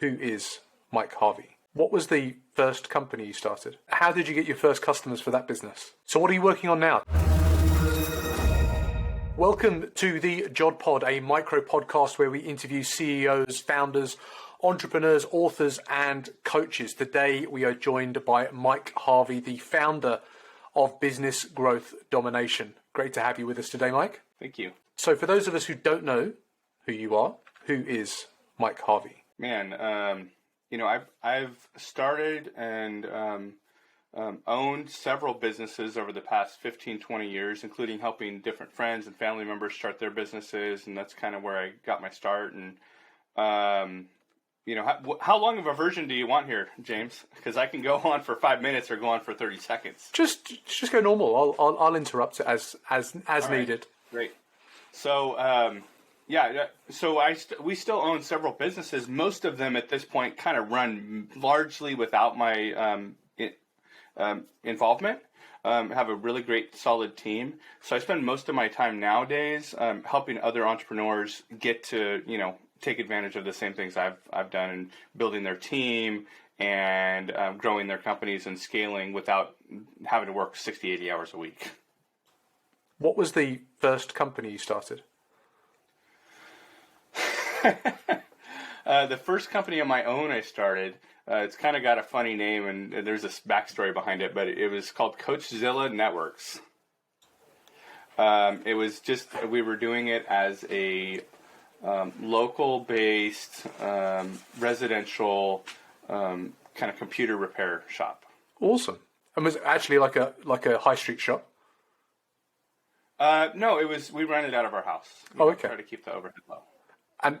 Who is Mike Harvey? What was the first company you started? How did you get your first customers for that business? So what are you working on now? Welcome to the JOD Pod, a micro podcast where we interview CEOs, founders, entrepreneurs, authors, and coaches. Today we are joined by Mike Harvey, the founder of Business Growth Domination. Great to have you with us today, Mike. Thank you. So for those of us who don't know who you are, who is Mike Harvey? Man, I've started and owned several businesses over the past 15, 20 years, including helping different friends and family members start their businesses. And that's kind of where I got my start. And, how long of a version do you want here, James? Because I can go on for 5 minutes or go on for 30 seconds. Just go normal. I'll interrupt it as needed. Great. So, we still own several businesses. Most of them at this point kind of run largely without my involvement. Have a really great, solid team. So I spend most of my time nowadays helping other entrepreneurs get to, take advantage of the same things I've done and building their team and growing their companies and scaling without having to work 60, 80 hours a week. What was the first company you started? The first company on my own I started, it's kind of got a funny name and there's this backstory behind it, but it was called Coachzilla Networks. It was just, we were doing it as a local-based residential kind of computer repair shop. Awesome. And was it actually like a high street shop? No, we rented out of our house. Okay. Try to keep the overhead low. And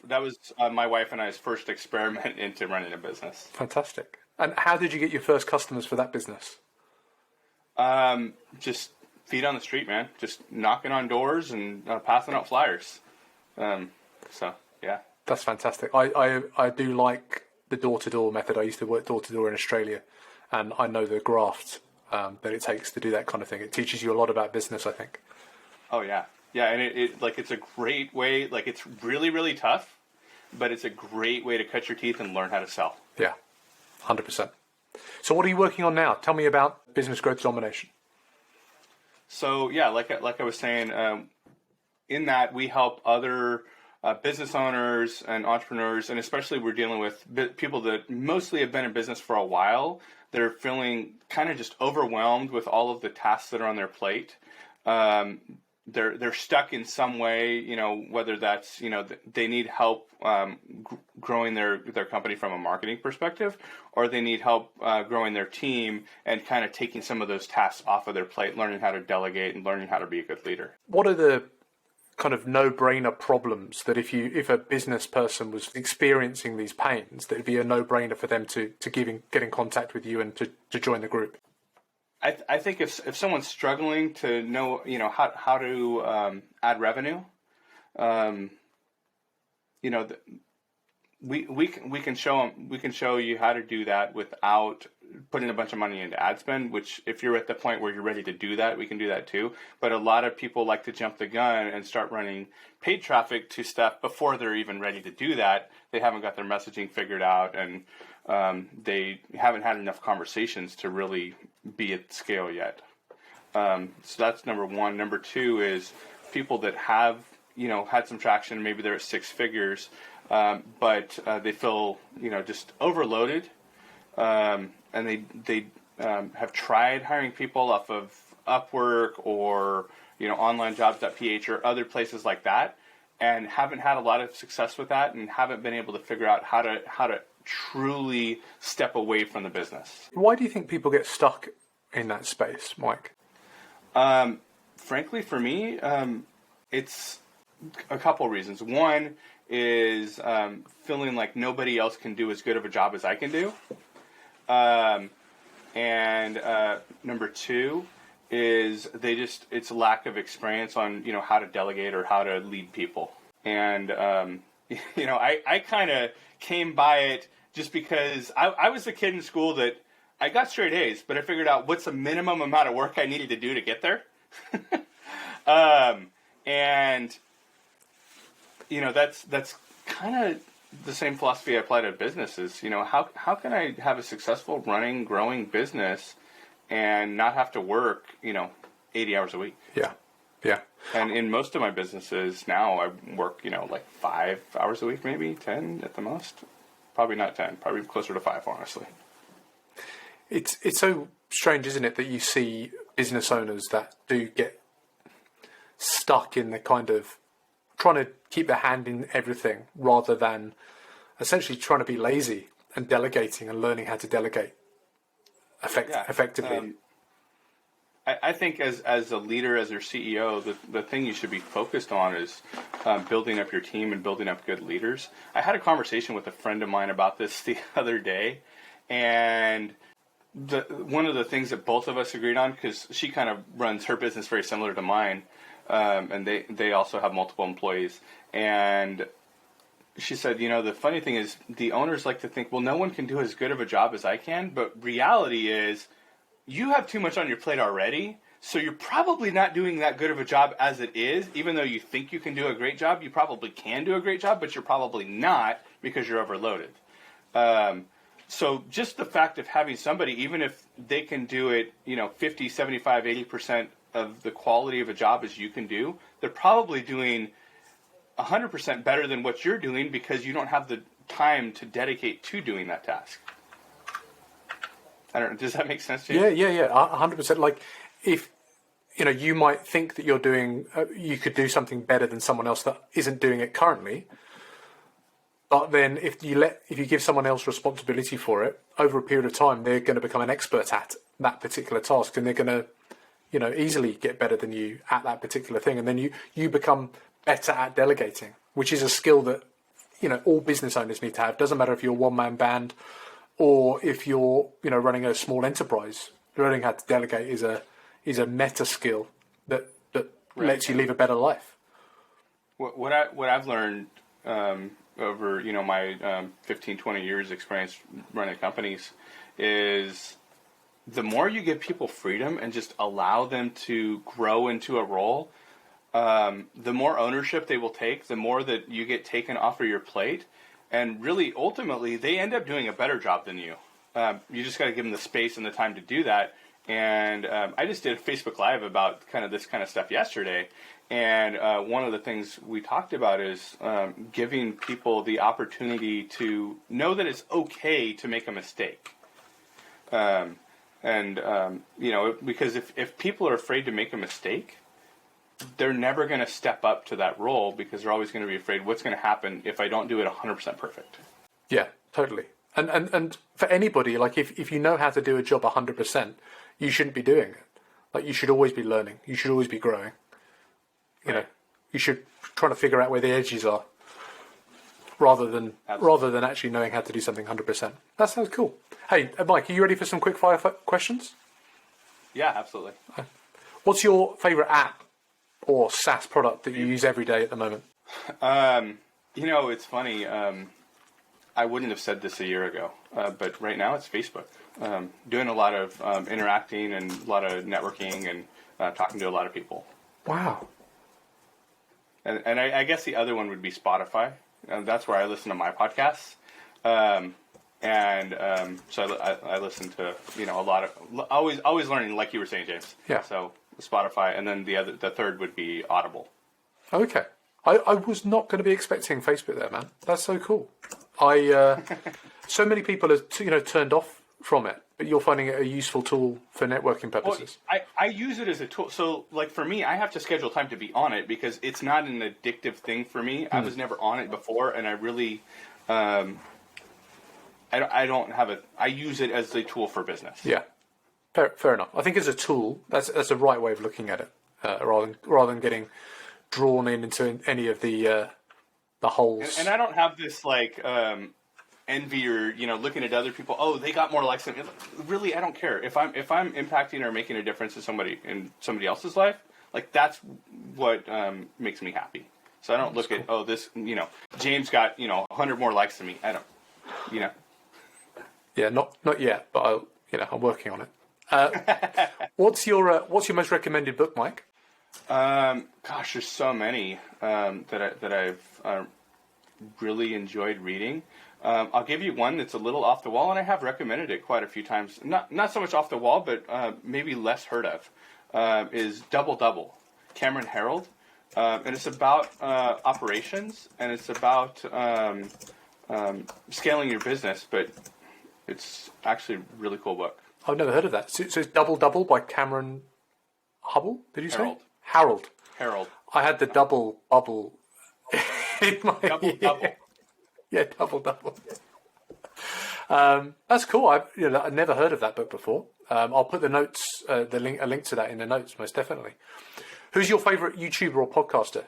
that was my wife and I's first experiment into running a business. Fantastic. And how did you get your first customers for that business? Just feet on the street, man. Just knocking on doors and passing out flyers. Yeah. That's fantastic. I do like the door-to-door method. I used to work door-to-door in Australia, and I know the graft that it takes to do that kind of thing. It teaches you a lot about business, I think. Oh, yeah. Yeah, and it's a great way, it's really, really tough, but it's a great way to cut your teeth and learn how to sell. Yeah, 100%. So what are you working on now? Tell me about Business Growth Domination. So, yeah, like I was saying, in that we help other business owners and entrepreneurs, and especially we're dealing with people that mostly have been in business for a while. They're feeling kind of just overwhelmed with all of the tasks that are on their plate. They're stuck in some way, whether that's, they need help growing their company from a marketing perspective, or they need help growing their team and kind of taking some of those tasks off of their plate, learning how to delegate and learning how to be a good leader. What are the kind of no-brainer problems that if a business person was experiencing these pains, that it'd be a no-brainer for them to get in contact with you and to join the group? I think if someone's struggling to know, how to add revenue, we can show you how to do that without putting a bunch of money into ad spend, which if you're at the point where you're ready to do that, we can do that too. But a lot of people like to jump the gun and start running paid traffic to stuff before they're even ready to do that. They haven't got their messaging figured out, and they haven't had enough conversations to really be at scale yet. So that's number one. Number two is people that have, had some traction, maybe they're at six figures, but they feel, just overloaded. And they have tried hiring people off of Upwork or, onlinejobs.ph or other places like that, and haven't had a lot of success with that and haven't been able to figure out how to truly step away from the business. Why do you think people get stuck in that space, Mike? Frankly, for me, it's a couple reasons. One is feeling like nobody else can do as good of a job as I can do. And number two is it's lack of experience on, how to delegate or how to lead people. And, I kind of came by it just because I was the kid in school that I got straight A's, but I figured out what's the minimum amount of work I needed to do to get there. And, that's kind of the same philosophy I apply to businesses. How can I have a successful running, growing business and not have to work, 80 hours a week? Yeah. Yeah. And in most of my businesses now, I work, like 5 hours a week, maybe 10 at the most. Probably not 10, probably closer to 5, honestly. It's so strange, isn't it, that you see business owners that do get stuck in the kind of trying to keep their hand in everything rather than essentially trying to be lazy and delegating and learning how to delegate effectively. I think as a leader, as your CEO, the thing you should be focused on is building up your team and building up good leaders. I had a conversation with a friend of mine about this the other day, and one of the things that both of us agreed on, because she kind of runs her business very similar to mine, and they also have multiple employees, and she said, the funny thing is the owners like to think, well, no one can do as good of a job as I can, but reality is you have too much on your plate already, so you're probably not doing that good of a job as it is. Even though you think you can do a great job, you probably can do a great job, but you're probably not because you're overloaded. So just the fact of having somebody, even if they can do it, 50, 75, 80% of the quality of a job as you can do, they're probably doing 100% better than what you're doing because you don't have the time to dedicate to doing that task. I don't know. Does that make sense to you? Yeah. 100%. Like if, you might think that you're doing, you could do something better than someone else that isn't doing it currently. But then if you give someone else responsibility for it over a period of time, they're going to become an expert at that particular task, and they're going to, easily get better than you at that particular thing. And then you become better at delegating, which is a skill that, all business owners need to have. Doesn't matter if you're a one-man band or if you're, running a small enterprise. Learning how to delegate is a meta skill that lets you live a better life. What I've learned over my 15, 20 years experience running companies is the more you give people freedom and just allow them to grow into a role, the more ownership they will take, the more that you get taken off of your plate. And really, ultimately, they end up doing a better job than you. You just got to give them the space and the time to do that. And I just did a Facebook Live about this kind of stuff yesterday. And one of the things we talked about is giving people the opportunity to know that it's okay to make a mistake. Because if people are afraid to make a mistake, they're never going to step up to that role because they're always going to be afraid what's going to happen if I don't do it 100% perfect. Yeah, totally. And for anybody, like if you know how to do a job 100%, you shouldn't be doing it. Like you should always be learning. You should always be growing. You should try to figure out where the edges are rather than actually knowing how to do something 100%. That sounds cool. Hey, Mike, are you ready for some quick fire questions? Yeah, absolutely. What's your favorite app or SaaS product that you use every day at the moment? It's funny. I wouldn't have said this a year ago, but right now it's Facebook. Doing a lot of interacting and a lot of networking and talking to a lot of people. Wow. And I guess the other one would be Spotify. That's where I listen to my podcasts. So I listen to, a lot of, always learning, like you were saying, James. Yeah. So Spotify, and then the third would be Audible. Okay. I was not going to be expecting Facebook there, man. That's so cool. So many people have, turned off from it, but you're finding it a useful tool for networking purposes. Well, I use it as a tool. So, like for me, I have to schedule time to be on it because it's not an addictive thing for me. I was never on it before, and I really, I don't have I use it as a tool for business. Yeah, fair enough. I think as a tool, that's a right way of looking at it, rather than getting drawn into any of the holes. And I don't have this envy or looking at other people. Oh, they got more likes than me. Really, I don't care if I'm impacting or making a difference in somebody else's life. Like that's what makes me happy. So I don't look at this. James got 100 more likes than me. I don't. Yeah, not yet, but I'm working on it. What's your most recommended book, Mike? Gosh, there's so many that I've really enjoyed reading. I'll give you one that's a little off the wall, and I have recommended it quite a few times. Not so much off the wall, but maybe less heard of. Is Double, Cameron Herold, and it's about operations, and it's about scaling your business. But it's actually a really cool book. I've never heard of that. So it's Double by Cameron Hubble, did you say? Harold. I had the double bubble in my Double. Yeah, Double. That's cool. I've never heard of that book before. I'll put the notes, a link to that in the notes, most definitely. Who's your favorite YouTuber or podcaster?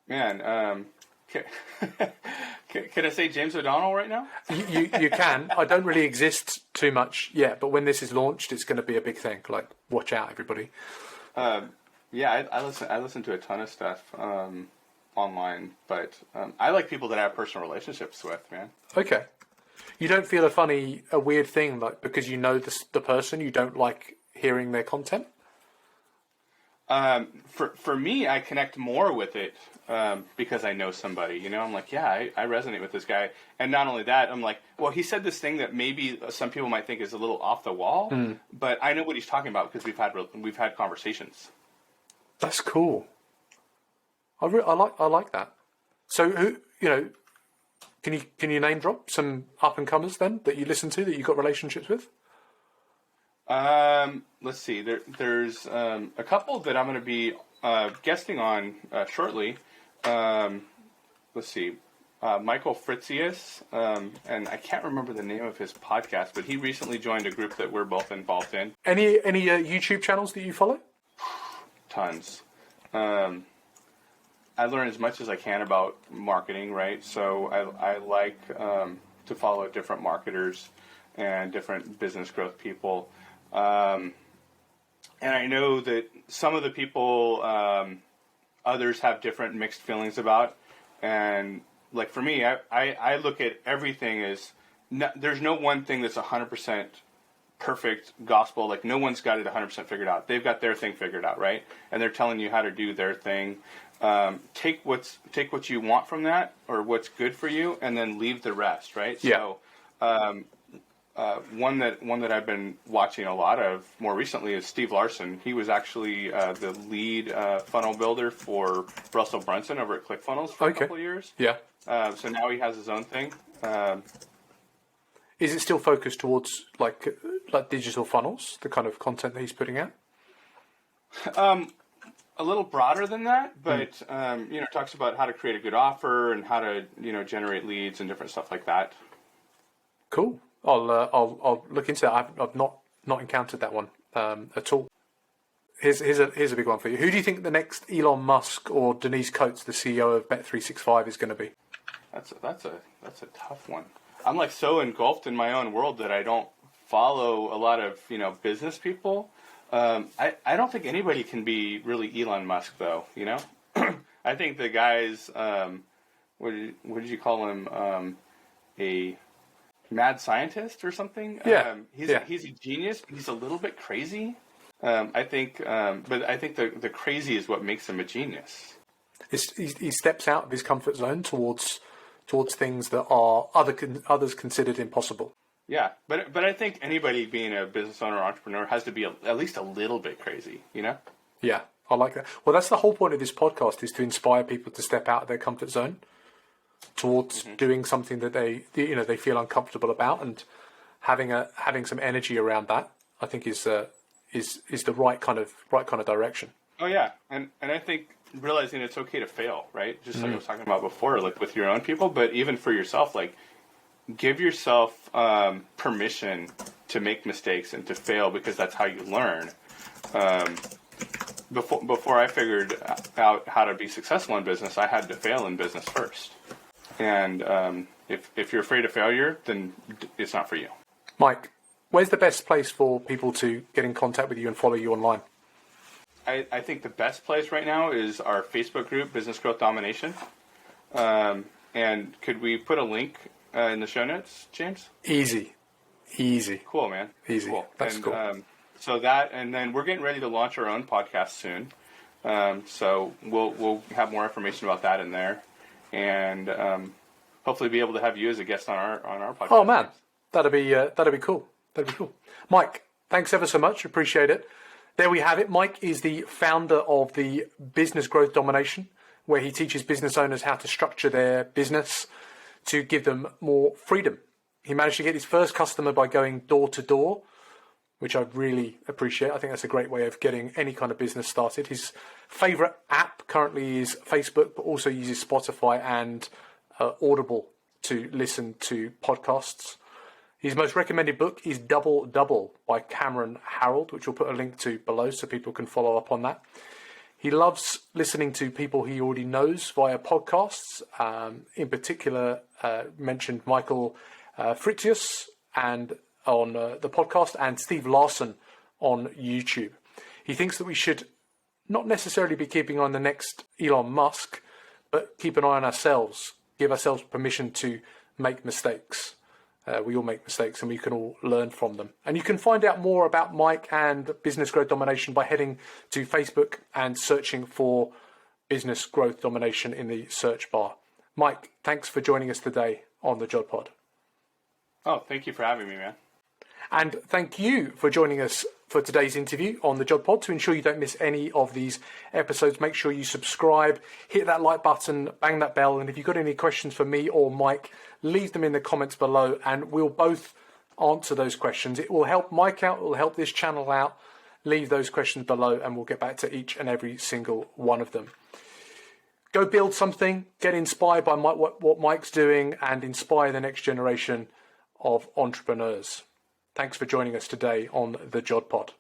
Man, can I say James O'Donnell right now? You can. I don't really exist too much yet, but when this is launched, it's going to be a big thing. Like, watch out, everybody. Yeah, I listen to a ton of stuff online, but I like people that I have personal relationships with, man. Okay. You don't feel a weird thing, like, because you know the person, you don't like hearing their content? For me, I connect more with it because I know somebody. I'm like, yeah, I resonate with this guy. And not only that, I'm like, well, he said this thing that maybe some people might think is a little off the wall, but I know what he's talking about because we've had conversations. That's cool. I like that. So who can you name drop some up and comers then that you listen to that you've got relationships with? Let's see. There's a couple that I'm going to be guesting on shortly. Let's see. Michael Fritzius, and I can't remember the name of his podcast, but he recently joined a group that we're both involved in. Any YouTube channels that you follow? Tons. I learn as much as I can about marketing, right? So I like to follow different marketers and different business growth people. And I know that some of the people others have different mixed feelings about. And like for me, I look at everything as there's no one thing that's 100% perfect gospel. Like no one's got it 100% figured out. They've got their thing figured out, right? And they're telling you how to do their thing. Take what you want from that or what's good for you, and then leave the rest, right? Yeah. So one that I've been watching a lot of more recently is Steve Larson. He was actually the lead funnel builder for Russell Brunson over at ClickFunnels for a couple of years. Yeah. So now he has his own thing. Is it still focused towards like digital funnels, the kind of content that he's putting out? A little broader than that, but talks about how to create a good offer and how to generate leads and different stuff like that. Cool. I'll look into that. I've not encountered that one at all. Here's a big one for you. Who do you think the next Elon Musk or Denise Coates, the CEO of Bet365, is going to be? That's a tough one. I'm like so engulfed in my own world that I don't follow a lot of business people. I don't think anybody can be really Elon Musk though. I think the guy's what did you call him? A mad scientist or something. Yeah. He's a genius, but he's a little bit crazy. I think the crazy is what makes him a genius. He steps out of his comfort zone towards things that are others considered impossible. Yeah, but I think anybody being a business owner or entrepreneur has to be at least a little bit crazy, Yeah, I like that. Well, that's the whole point of this podcast, is to inspire people to step out of their comfort zone towards doing something that they feel uncomfortable about, and having some energy around that, I think is the right kind of direction. Oh yeah, and I think realizing it's okay to fail, right? Just like I was talking about before, like with your own people, but even for yourself, like give yourself permission to make mistakes and to fail, because that's how you learn. Before I figured out how to be successful in business, I had to fail in business first. And if you're afraid of failure, then it's not for you. Mike, where's the best place for people to get in contact with you and follow you online? I think the best place right now is our Facebook group, Business Growth Domination. And could we put a link in the show notes, James? Easy. Cool, man. Easy. Cool. That's cool. So that, and then we're getting ready to launch our own podcast soon. So we'll have more information about that in there. and hopefully be able to have you as a guest on our podcast. Oh man, that'd be cool. That'd be cool. Mike, thanks ever so much. Appreciate it. There we have it. Mike is the founder of the Business Growth Domination, where he teaches business owners how to structure their business to give them more freedom. He managed to get his first customer by going door to door, which I really appreciate. I think that's a great way of getting any kind of business started. His favorite app currently is Facebook, but also uses Spotify and Audible to listen to podcasts. His most recommended book is Double Double by Cameron Harold, which we'll put a link to below so people can follow up on that. He loves listening to people he already knows via podcasts. In particular, mentioned Michael Fritius and on the podcast, and Steve Larson on YouTube. He thinks that we should not necessarily be keeping on the next Elon Musk, but keep an eye on ourselves, give ourselves permission to make mistakes. We all make mistakes and we can all learn from them. And you can find out more about Mike and Business Growth Domination by heading to Facebook and searching for Business Growth Domination in the search bar. Mike, thanks for joining us today on the JOD Pod. Oh, thank you for having me, man. And thank you for joining us for today's interview on the JOD Pod. To ensure you don't miss any of these episodes, make sure you subscribe, hit that like button, bang that bell. And if you've got any questions for me or Mike, leave them in the comments below and we'll both answer those questions. It will help Mike out, it will help this channel out. Leave those questions below and we'll get back to each and every single one of them. Go build something, get inspired by what Mike's doing and inspire the next generation of entrepreneurs. Thanks for joining us today on the JOD Pod.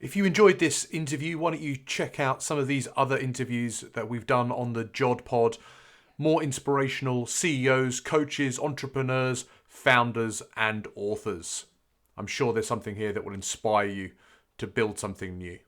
If you enjoyed this interview, why don't you check out some of these other interviews that we've done on the JOD Pod. More inspirational CEOs, coaches, entrepreneurs, founders, and authors. I'm sure there's something here that will inspire you to build something new.